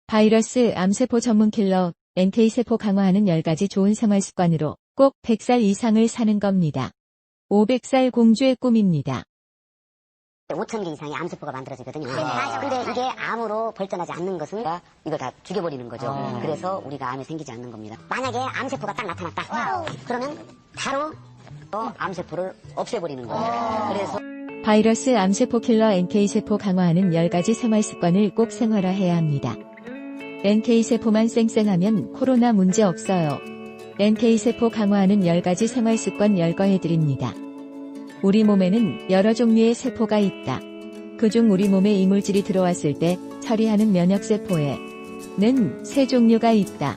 바이러스 암세포 전문 킬러 NK세포 강화하는 10가지 좋은 생활습관으로 꼭 100살 이상을 사는 겁니다. 500살 공주의 꿈입니다. 5,000개 이상의 암세포가 만들어지거든요. 근데 이게 암으로 발전하지 않는 것은 이걸 다 죽여버리는 거죠. 그래서 우리가 암이 생기지 않는 겁니다. 만약에 암세포가 딱 나타났다. 그러면 바로 암세포를 없애버리는 거예요. 그래서 바이러스 암세포 킬러 NK세포 강화하는 10가지 생활습관을 꼭 생활화해야 합니다. NK세포만 쌩쌩하면 코로나 문제 없어요. NK세포 강화하는 10가지 생활습관 열거해드립니다. 우리 몸에는 여러 종류의 세포가 있다. 그중 우리 몸에 이물질이 들어왔을 때 처리하는 면역세포에는 3종류가 있다.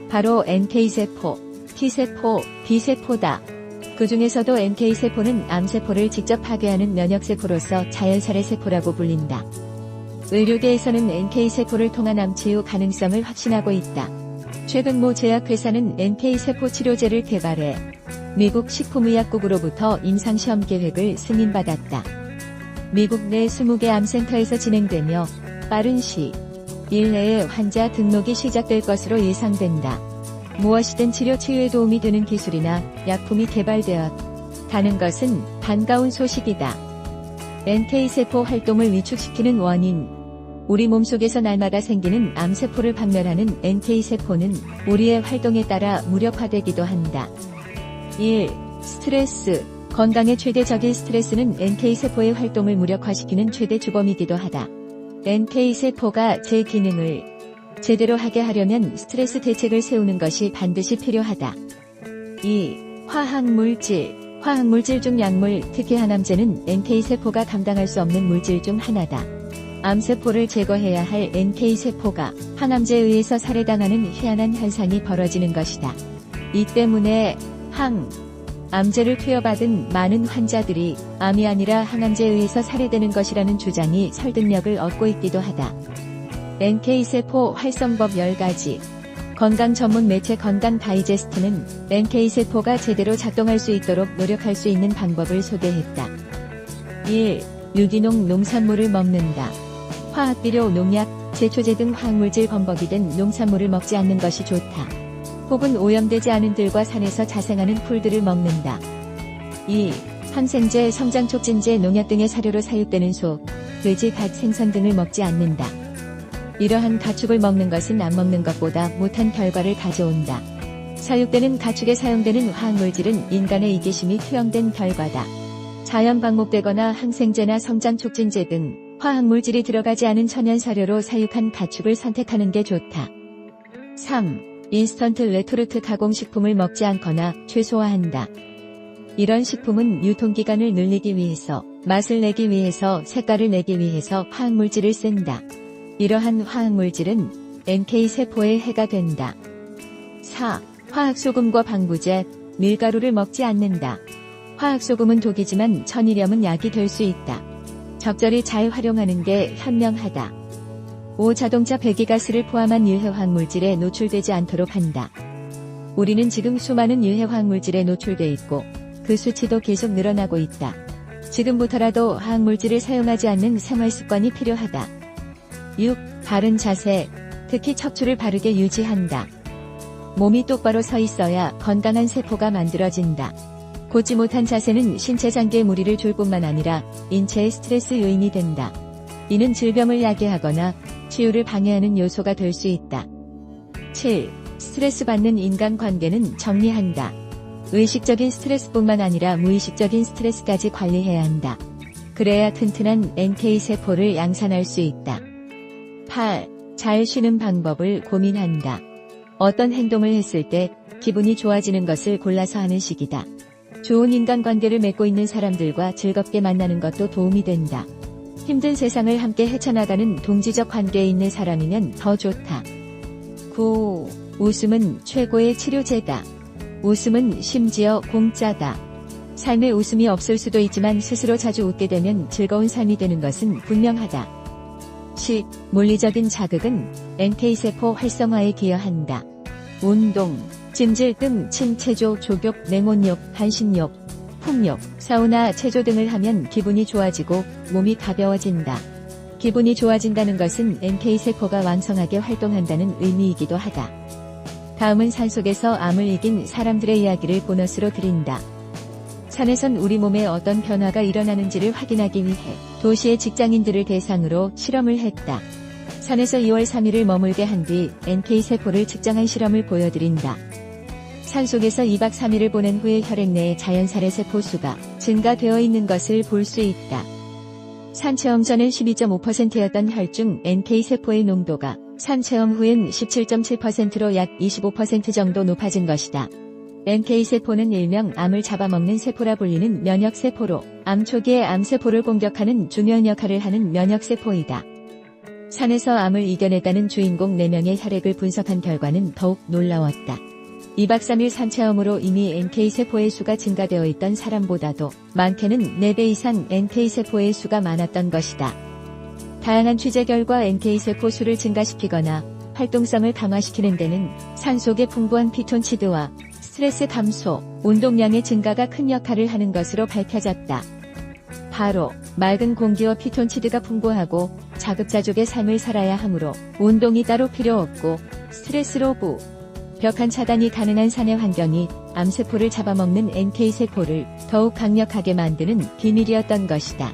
바로 NK세포, T세포, B세포다. 그 중에서도 NK세포는 암세포를 직접 파괴하는 면역세포로서 자연살해세포라고 불린다. 의료계에서는 NK세포를 통한 암 치유 가능성을 확신하고 있다. 최근 모 제약회사는 NK세포 치료제를 개발해 미국 식품의약국으로부터 임상시험 계획을 승인받았다. 미국 내 20개 암센터에서 진행되며 빠른 시일 내에 환자 등록이 시작될 것으로 예상된다. 무엇이든 치료 치유에 도움이 되는 기술이나 약품이 개발되었다는 것은 반가운 소식이다. NK세포 활동을 위축시키는 원인. 우리 몸속에서 날마다 생기는 암세포를 박멸하는 NK세포는 우리의 활동에 따라 무력화되기도 한다. 1. 스트레스. 건강의 최대적인 스트레스는 NK세포의 활동을 무력화시키는 최대 주범이기도 하다. NK세포가 제 기능을 제대로 하게 하려면 스트레스 대책을 세우는 것이 반드시 필요하다. 2. 화학물질. 화학물질 중 약물, 특히 항암제는 NK세포가 감당할 수 없는 물질 중 하나다. 암세포를 제거해야 할 NK세포가 항암제에 의해서 살해당하는 희한한 현상이 벌어지는 것이다. 이 때문에 암제를 투여받은 많은 환자들이 암이 아니라 항암제에 의해서 살해되는 것이라는 주장이 설득력을 얻고 있기도 하다. NK세포 활성법 10가지. 건강 전문 매체 건강 다이제스트는 NK세포가 제대로 작동할 수 있도록 노력할 수 있는 방법을 소개했다. 1. 유기농 농산물을 먹는다. 화학비료, 농약, 제초제 등 화학물질 범벅이 된 농산물을 먹지 않는 것이 좋다. 혹은 오염되지 않은 들과 산에서 자생하는 풀들을 먹는다. 2. 항생제, 성장촉진제, 농약 등의 사료로 사육되는 소, 돼지, 닭 생선 등을 먹지 않는다. 이러한 가축을 먹는 것은 안 먹는 것보다 못한 결과를 가져온다. 사육되는 가축에 사용되는 화학물질은 인간의 이기심이 투영된 결과다. 자연 방목되거나 항생제나 성장촉진제 등 화학물질이 들어가지 않은 천연사료로 사육한 가축을 선택하는 게 좋다. 3. 인스턴트 레토르트 가공식품을 먹지 않거나 최소화한다. 이런 식품은 유통기간을 늘리기 위해서, 맛을 내기 위해서, 색깔을 내기 위해서 화학물질을 쓴다. 이러한 화학물질은 NK세포에 해가 된다. 4. 화학소금과 방부제, 밀가루를 먹지 않는다. 화학소금은 독이지만 천일염은 약이 될 수 있다. 적절히 잘 활용하는 게 현명하다. 5. 자동차 배기가스를 포함한 유해화학물질에 노출되지 않도록 한다. 우리는 지금 수많은 유해화학물질에 노출돼 있고 그 수치도 계속 늘어나고 있다. 지금부터라도 화학물질을 사용하지 않는 생활습관이 필요하다. 6. 바른 자세, 특히 척추를 바르게 유지한다. 몸이 똑바로 서 있어야 건강한 세포가 만들어진다. 곧지 못한 자세는 신체 장기에 무리를 줄 뿐만 아니라 인체의 스트레스 요인이 된다. 이는 질병을 야기하거나 치유를 방해하는 요소가 될 수 있다. 7. 스트레스 받는 인간관계는 정리한다. 의식적인 스트레스뿐만 아니라 무의식적인 스트레스까지 관리해야 한다. 그래야 튼튼한 NK세포를 양산할 수 있다. 8. 잘 쉬는 방법을 고민한다. 어떤 행동을 했을 때 기분이 좋아지는 것을 골라서 하는 식이다. 좋은 인간관계를 맺고 있는 사람들과 즐겁게 만나는 것도 도움이 된다. 힘든 세상을 함께 헤쳐나가는 동지적 관계에 있는 사람이면 더 좋다. 9. 웃음은 최고의 치료제다. 웃음은 심지어 공짜다. 삶에 웃음이 없을 수도 있지만 스스로 자주 웃게 되면 즐거운 삶이 되는 것은 분명하다. 10. 물리적인 자극은 NK세포 활성화에 기여한다. 운동, 찜질 등 침체조, 족욕, 냉온욕, 반신욕, 풍욕, 사우나, 체조 등을 하면 기분이 좋아지고 몸이 가벼워진다. 기분이 좋아진다는 것은 NK세포가 왕성하게 활동한다는 의미이기도 하다. 다음은 산속에서 암을 이긴 사람들의 이야기를 보너스로 드린다. 산에선 우리 몸에 어떤 변화가 일어나는지를 확인하기 위해 도시의 직장인들을 대상으로 실험을 했다. 산에서 2월 3일을 머물게 한 뒤 NK세포를 측정한 실험을 보여드린다. 산속에서 2박 3일을 보낸 후에 혈액 내에 자연살의 세포 수가 증가되어 있는 것을 볼 수 있다. 산체험 전엔 12.5%였던 혈중 NK세포의 농도가 산체험 후엔 17.7%로 약 25% 정도 높아진 것이다. NK세포는 일명 암을 잡아먹는 세포라 불리는 면역세포로 암 초기에 암세포를 공격하는 중요한 역할을 하는 면역세포이다. 산에서 암을 이겨냈다는 주인공 4명의 혈액을 분석한 결과는 더욱 놀라웠다. 2박 3일 산체험으로 이미 NK세포의 수가 증가되어 있던 사람보다도 많게는 4배 이상 NK세포의 수가 많았던 것이다. 다양한 취재 결과 NK세포 수를 증가시키거나 활동성을 강화시키는 데는 산속의 풍부한 피톤치드와 스트레스 감소, 운동량의 증가가 큰 역할을 하는 것으로 밝혀졌다. 바로 맑은 공기와 피톤치드가 풍부하고 자급자족의 삶을 살아야 하므로 운동이 따로 필요 없고 스트레스로 벽한 차단이 가능한 산의 환경이 암세포를 잡아먹는 NK세포를 더욱 강력하게 만드는 비밀이었던 것이다.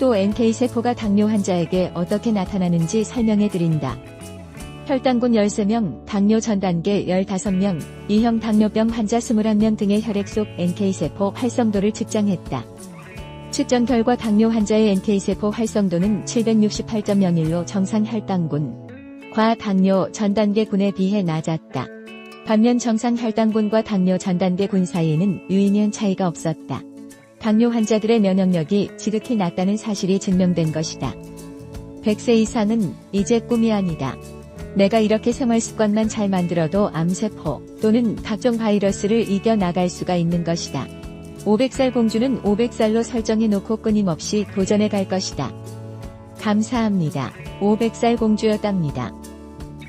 또 NK세포가 당뇨 환자에게 어떻게 나타나는지 설명해드린다. 혈당군 13명, 당뇨 전단계 15명, 2형 당뇨병 환자 21명 등의 혈액 속 NK세포 활성도를 측정했다. 측정 결과 당뇨 환자의 NK세포 활성도는 768.01로 정상 혈당군, 과 당뇨 전단계군에 비해 낮았다. 반면 정상 혈당군과 당뇨 전단계군 사이에는 유의미한 차이가 없었다. 당뇨 환자들의 면역력이 지극히 낮다는 사실이 증명된 것이다. 100세 이상은 이제 꿈이 아니다. 내가 이렇게 생활습관만 잘 만들어도 암세포 또는 각종 바이러스를 이겨나갈 수가 있는 것이다. 500살 공주는 500살로 설정해놓고 끊임없이 도전해 갈 것이다. 감사합니다. 500살 공주였답니다.